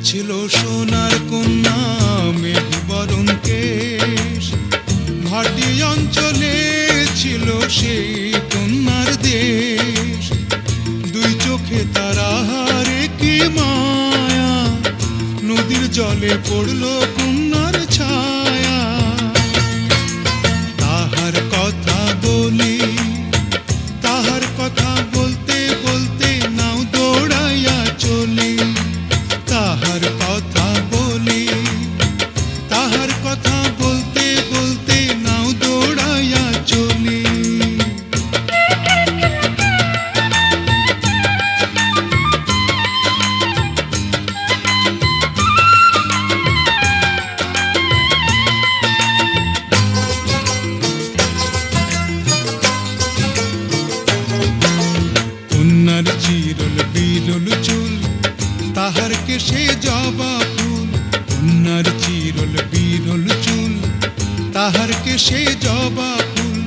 ছিল সোনার কন্যা মেঘ বরণ কেশ, ভাটি অঞ্চলে ছিল সেই কন্যার দেশ। দুই চোখে তারাহারে কি মায়া, নদীর জলে পড়ল কন্যার ছায়া। তাহার কথা বলি, তাহার কথা বলতে বলতে নাও দৌড়াইয়া চলি। তাহার কথা বলি, তাহার কথা বলতে বলতে নাও দৌড়াইয়া চলি। কন্যার চিরল বিরল চুল, তাহার কেশে জবা ফুল। কন্যার চিরল বিরল চুল, তাহার কেশে জবা ফুল।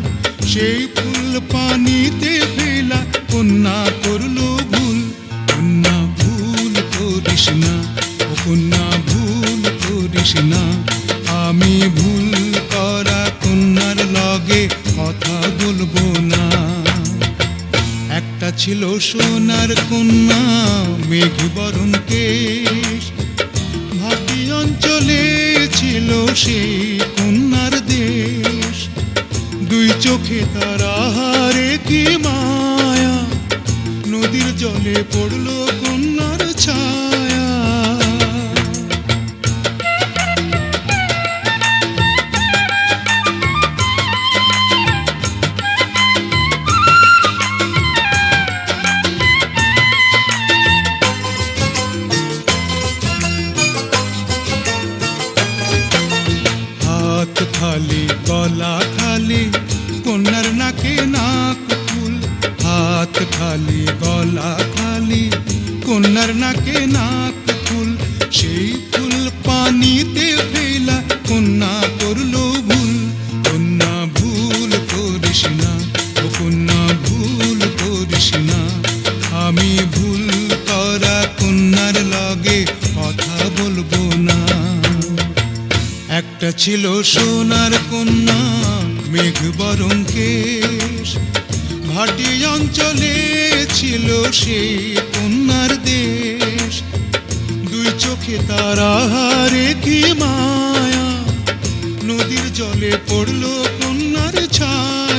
সেই ফুল পানিতে ফেলা কন্যা করল ভুল। কন্যা ভুল করিস না, ও কন্যা ভুল করিস না। আমি ভুল করা কন্যার লগে কথা বলবো না। একটা ছিল সোনার কন্যা মেঘ বরণ কেশ, ভাটি অঞ্চলে ছিল সেই কন্যার দেশ। দুই চোখে তারাহারে কি মায়া, নদীর জলে পড়ল কন্যার ছায়া। হাত খালি গলা খালি কন্যার নাকে নাক ফুল। হাত খালি গলা খালি কন্যার নাকে নাক ফুল। সেই ফুল পানিতে ফেলা কন্যা করল ভুল। কন্যা ভুল করিস না, ও কন্যা ভুল করিস না। আমি ভুল করা কন্যার লগে কথা বলবো না। একটা ছিল সোনার কন্যা মেঘ বরণ কেশ, ভাটি অঞ্চলে ছিল সেই কন্যার দেশ। দুই চোখে তারাহারে কি মায়া, নদীর জলে পড়ল কন্যার ছায়া।